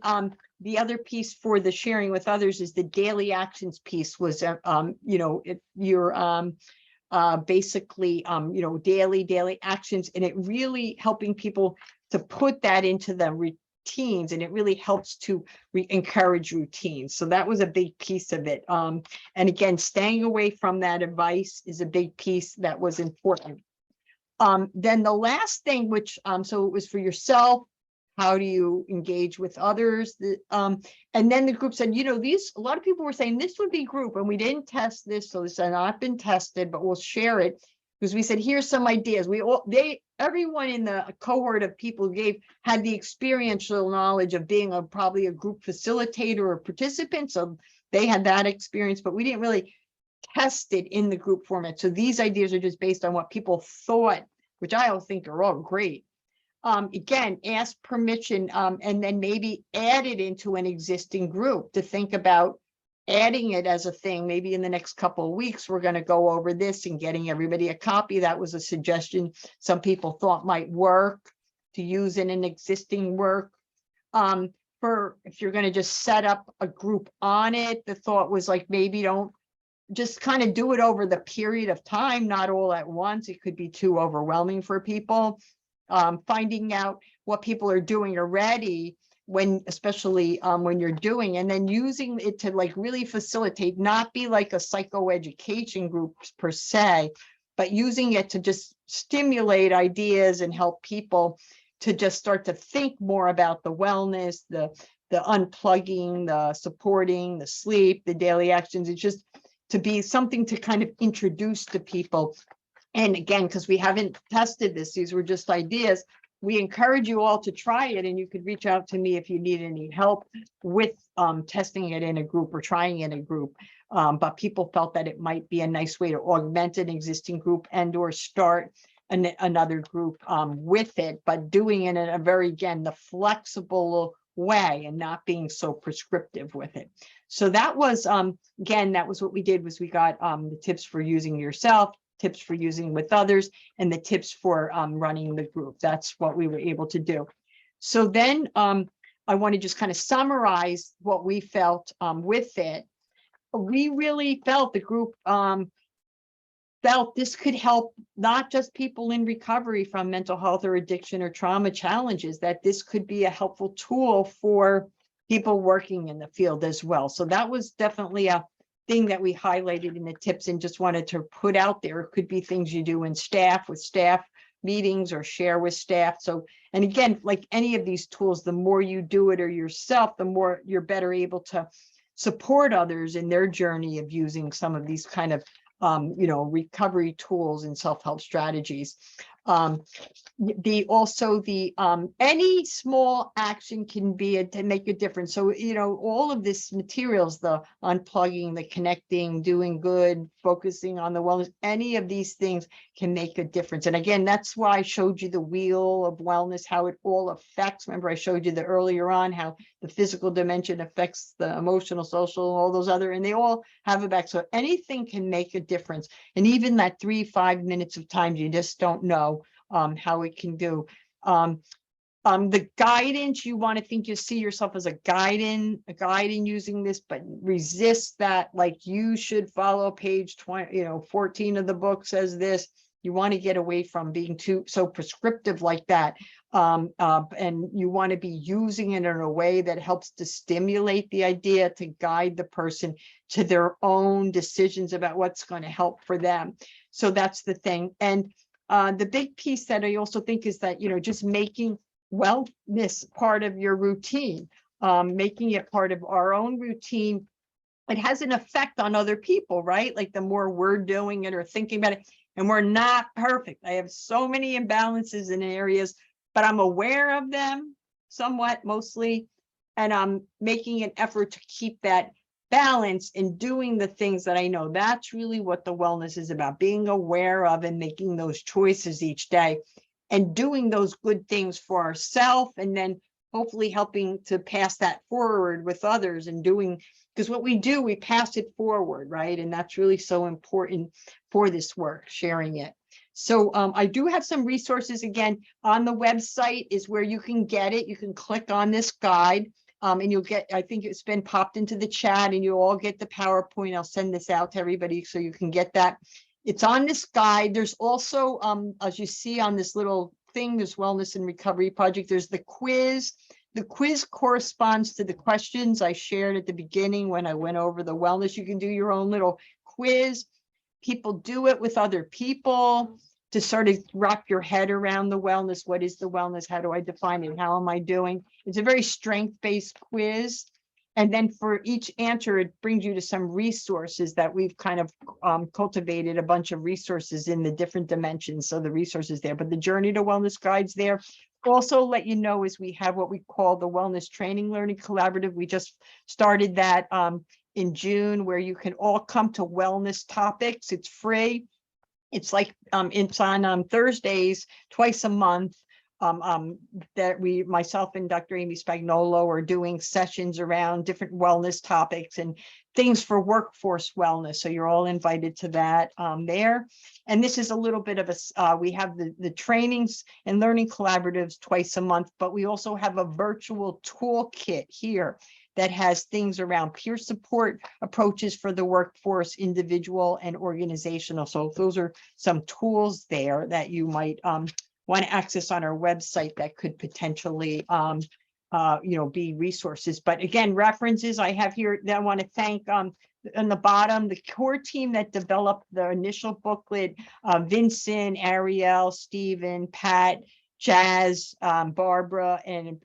the other piece for the sharing with others is the daily actions piece was, if you're basically, daily actions, and it really helping people to put that into the routines, and it really helps to encourage routines. So that was a big piece of it. And again, staying away from that advice is a big piece that was important. Then the last thing, which so it was for yourself, how do you engage with others? And then the group said, a lot of people were saying this would be group, and we didn't test this, so this has not been tested, but we'll share it, because we said, here's some ideas. Everyone in the cohort of people had the experiential knowledge of being probably a group facilitator or participant, so they had that experience, but we didn't really test it in the group format. So these ideas are just based on what people thought, which I don't think are all great. Again, ask permission, and then maybe add it into an existing group to think about adding it as a thing. Maybe in the next couple of weeks, we're going to go over this and getting everybody a copy. That was a suggestion some people thought might work to use in an existing work. For if you're going to just set up a group on it, the thought was like, maybe don't just kind of do it over the period of time, not all at once. It could be too overwhelming for people. Finding out what people are doing already, especially when you're doing, and then using it to like really facilitate, not be like a psychoeducation group per se, but using it to just stimulate ideas and help people to just start to think more about the wellness, the unplugging, the supporting, the sleep, the daily actions. It's just to be something to kind of introduce to people. And again, because we haven't tested this, these were just ideas. We encourage you all to try it, and you could reach out to me if you need any help with testing it in a group or trying it in a group. But people felt that it might be a nice way to augment an existing group and or start another group with it, but doing it in a very, again, the flexible way and not being so prescriptive with it. So that was, again, that was what we did, was we got the tips for using yourself, tips for using with others, and the tips for running the group. That's what we were able to do. So then I want to just kind of summarize what we felt with it. We really felt, the group felt this could help not just people in recovery from mental health or addiction or trauma challenges, that this could be a helpful tool for people working in the field as well. So that was definitely a thing that we highlighted in the tips and just wanted to put out there. It could be things you do in staff, with staff meetings, or share with staff. So, and again, like any of these tools, the more you do it or yourself, the more you're better able to support others in their journey of using some of these kind of recovery tools and self-help strategies. Any small action can be to make a difference. So, all of this materials, the unplugging, the connecting, doing good, focusing on the wellness, any of these things can make a difference. And again, that's why I showed you the wheel of wellness, how it all affects. Remember, I showed you the earlier on how the physical dimension affects the emotional, social, all those other, and they all have a back. So anything can make a difference. And even that 3-5 minutes of time, you just don't know how it can do. The guidance, you want to think you see yourself as a guide in using this, but resist that, like you should follow page 20, 14 of the book says this. You want to get away from being so prescriptive like that. And you want to be using it in a way that helps to stimulate the idea, to guide the person to their own decisions about what's going to help for them. So that's the thing. And the big piece that I also think is that, just making wellness part of your routine, making it part of our own routine. It has an effect on other people, right? Like the more we're doing it or thinking about it, and we're not perfect. I have so many imbalances in areas, but I'm aware of them somewhat, mostly, and I'm making an effort to keep that balance in doing the things that I know. That's really what the wellness is about, being aware of and making those choices each day and doing those good things for ourselves, and then hopefully helping to pass that forward with others, and doing, because what we do, we pass it forward, right? And that's really so important for this work, sharing it. So I do have some resources. Again, on the website is where you can get it. You can click on this guide. And you'll get, I think it's been popped into the chat, and you'll all get the PowerPoint. I'll send this out to everybody so you can get that. It's on this guide. There's also, as you see on this little thing, this Wellness and Recovery Project, there's the quiz. The quiz corresponds to the questions I shared at the beginning when I went over the wellness. You can do your own little quiz. People do it with other people to sort of wrap your head around the wellness. What is the wellness? How do I define it? How am I doing? It's a very strength-based quiz. And then for each answer, it brings you to some resources that we've kind of cultivated a bunch of resources in the different dimensions. So the resources there, but the Journey to Wellness guides there. Also let you know is we have what we call the Wellness Training Learning Collaborative. We just started that in June, where you can all come to wellness topics. It's free. It's like it's on Thursdays twice a month. That myself and Dr. Amy Spagnolo are doing sessions around different wellness topics and things for workforce wellness. So you're all invited to that there. And this is a little bit of a, we have the trainings and learning collaboratives twice a month, but we also have a virtual toolkit here that has things around peer support approaches for the workforce, individual and organizational. So those are some tools there that you might want to access on our website that could potentially be resources. But again, references I have here that I want to thank on the bottom, the core team that developed the initial booklet, Vincent, Ariel, Stephen, Pat, Jazz, Barbara, and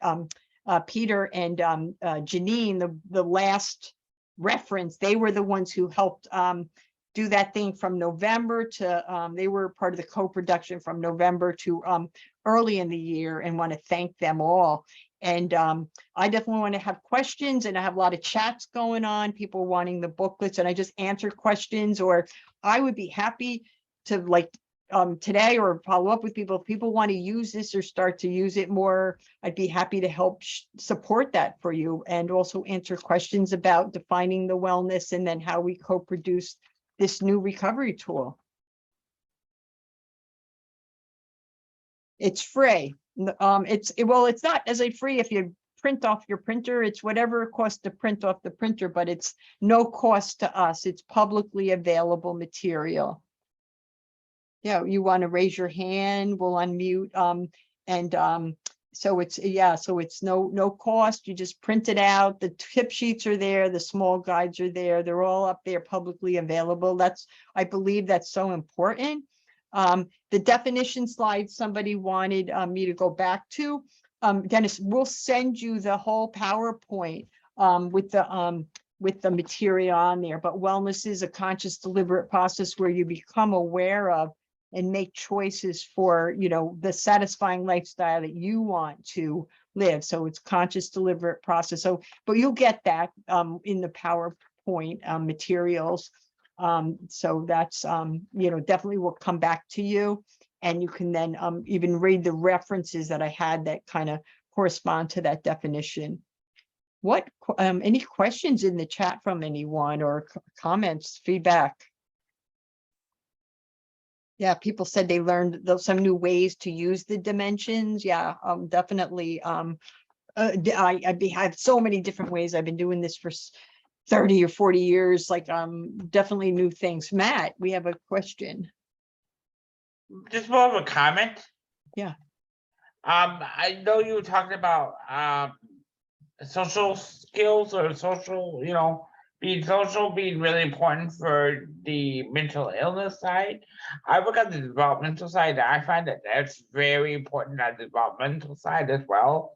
Peter and Janine, the last reference. They were the ones who helped do that thing from November to, they were part of the co-production from November to early in the year, and want to thank them all. And I definitely want to have questions, and I have a lot of chats going on, people wanting the booklets, and I just answer questions, or I would be happy to today or follow up with people. If people want to use this or start to use it more, I'd be happy to help support that for you, and also answer questions about defining the wellness and then how we co-produce this new recovery tool. It's free. It's not as a free if you print off your printer, it's whatever it costs to print off the printer, but it's no cost to us. It's publicly available material. Yeah, you want to raise your hand, we'll unmute. So it's no cost. You just print it out. The tip sheets are there, the small guides are there. They're all up there publicly available. I believe that's so important. The definition slide somebody wanted me to go back to. Dennis, we'll send you the whole PowerPoint with the material on there. But wellness is a conscious, deliberate process where you become aware of and make choices for, the satisfying lifestyle that you want to live. So it's conscious, deliberate process. So, but you'll get that in the PowerPoint materials. So that's, definitely will come back to you, and you can then even read the references that I had that kind of correspond to that definition. Any questions in the chat from anyone, or comments, feedback? Yeah, people said they learned some new ways to use the dimensions. Yeah, definitely. I have so many different ways. I've been doing this for 30 or 40 years, definitely new things. Matt, we have a question. Just more of a comment. Yeah. I know you were talking about social skills, or social, being really important for the mental illness side. I work on the developmental side. I find that that's very important on the developmental side as well.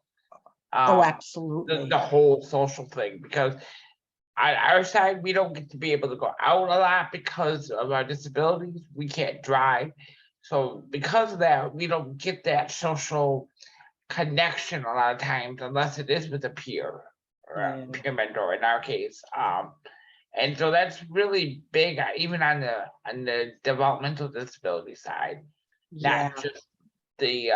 Absolutely. The whole social thing, because on our side, we don't get to be able to go out a lot because of our disabilities. We can't drive. So because of that, we don't get that social connection a lot of times, unless it is with a peer or a peer mentor in our case. And so that's really big, even on the developmental disability side, not just the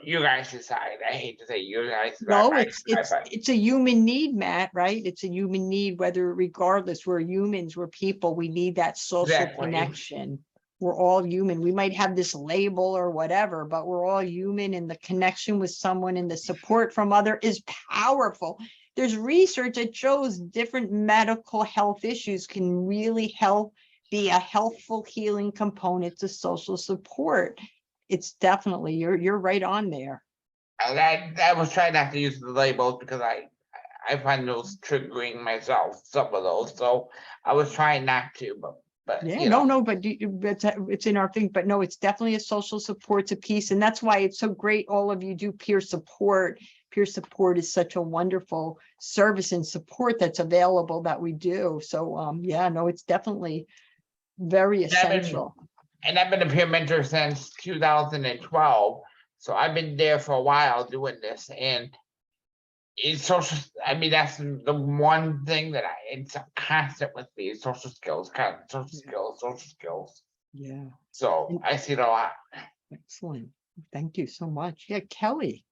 you guys' side. I hate to say you guys. No, it's a human need, Matt, right? It's a human need, regardless, we're humans, we're people, we need that social connection. We're all human. We might have this label or whatever, but we're all human, and the connection with someone and the support from other is powerful. There's research that shows different medical health issues can really be a healthful healing component to social support. It's definitely, you're right on there. And I was trying not to use the labels because I find those triggering myself, some of those. So I was trying not to, but yeah, but it's in our thing. But no, it's definitely a social support, it's a piece, and that's why it's so great. All of you do peer support. Peer support is such a wonderful service and support that's available that we do. So it's definitely very essential. And I've been a peer mentor since 2012. So I've been there for a while doing this, and it's social. I mean, that's the one thing that it's constant with me: social skills, social skills. Yeah. So I see it a lot. Excellent. Thank you so much. Yeah, Kelly.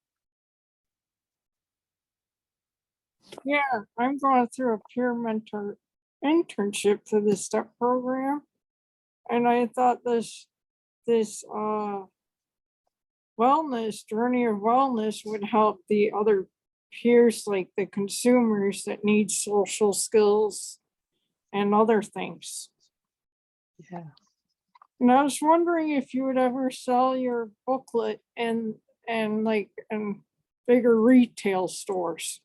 Yeah, I'm going through a peer mentor internship for the STEP program, and I thought this wellness journey of wellness would help the other peers, like the consumers that need social skills and other things. Yeah. And I was wondering if you would ever sell your booklet in bigger retail stores.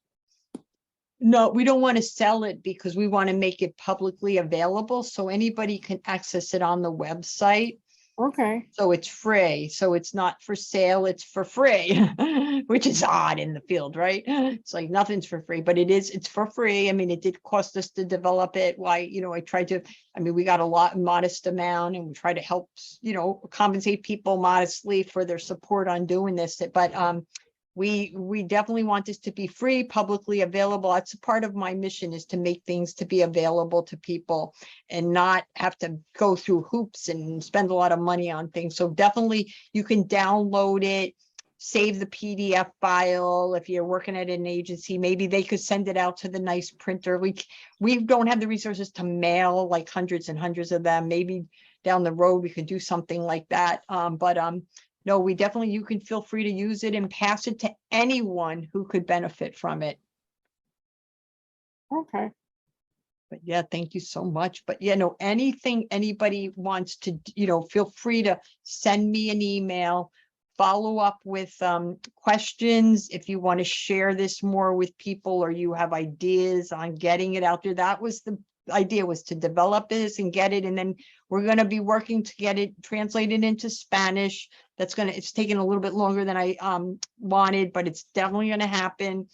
No, we don't want to sell it because we want to make it publicly available so anybody can access it on the website. Okay. So it's free. So it's not for sale, it's for free, which is odd in the field, right? It's like nothing's for free, but it's for free. I mean, it did cost us to develop it. We got a modest amount, and we try to help, compensate people modestly for their support on doing this. But we definitely want this to be free, publicly available. That's a part of my mission, is to make things to be available to people and not have to go through hoops and spend a lot of money on things. So definitely you can download it, save the PDF file. If you're working at an agency, maybe they could send it out to the nice printer. We don't have the resources to mail like hundreds and hundreds of them. Maybe down the road we could do something like that. no, we definitely, you can feel free to use it and pass it to anyone who could benefit from it. Okay. But yeah, thank you so much. But yeah, no, anything anybody wants to, feel free to send me an email, follow up with questions. If you want to share this more with people or you have ideas on getting it out there, that was the idea, was to develop this and get it. And then we're going to be working to get it translated into Spanish. It's taking a little bit longer than I wanted, but it's definitely going to happen.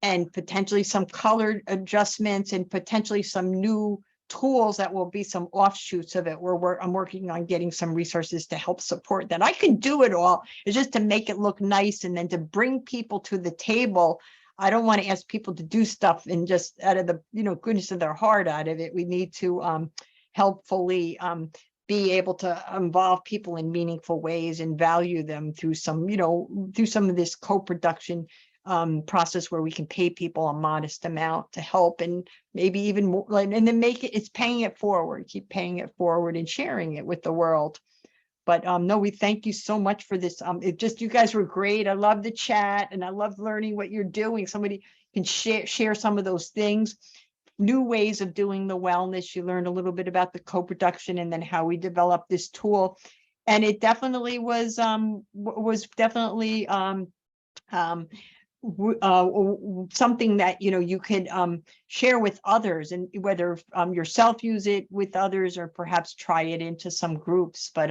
And potentially some colored adjustments and potentially some new tools that will be some offshoots of it, where I'm working on getting some resources to help support that. I can do it all. It's just to make it look nice and then to bring people to the table. I don't want to ask people to do stuff and just out of the goodness of their heart out of it. We need to helpfully be able to involve people in meaningful ways and value them through some of this co-production process where we can pay people a modest amount to help, and maybe even more, and then it's paying it forward, keep paying it forward and sharing it with the world. But no, we thank you so much for this. You guys were great. I love the chat and I love learning what you're doing. Somebody can share some of those things, new ways of doing the wellness. You learned a little bit about the co-production and then how we developed this tool. And it definitely was definitely something that you could share with others, and whether yourself use it with others or perhaps try it into some groups. But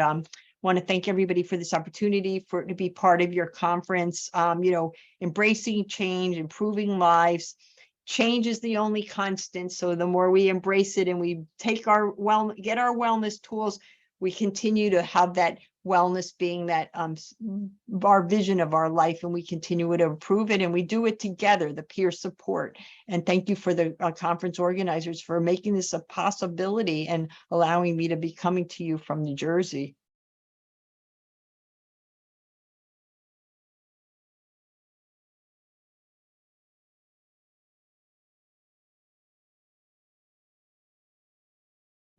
want to thank everybody for this opportunity to be part of your conference. Embracing change, improving lives. Change is the only constant. So the more we embrace it and we take get our wellness tools, we continue to have that wellness being that our vision of our life, and we continue to improve it, and we do it together, the peer support. And thank you for the conference organizers for making this a possibility and allowing me to be coming to you from New Jersey.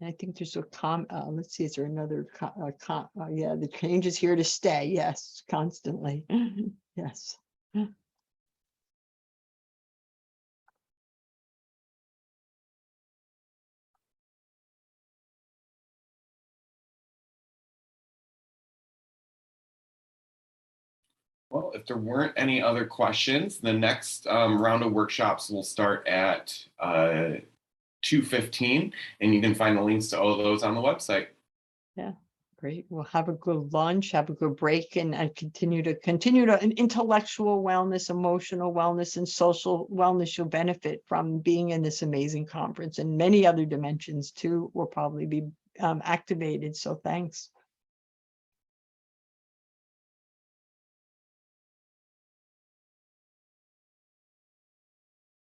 I think there's a let's see, is there another yeah, the change is here to stay. Yes, constantly. Yes. Well, if there weren't any other questions, the next round of workshops will start at 2:15, and you can find the links to all of those on the website. Yeah, great. Well, have a good lunch, have a good break, and continue to intellectual wellness, emotional wellness, and social wellness. You'll benefit from being in this amazing conference, and many other dimensions too will probably be activated. So thanks.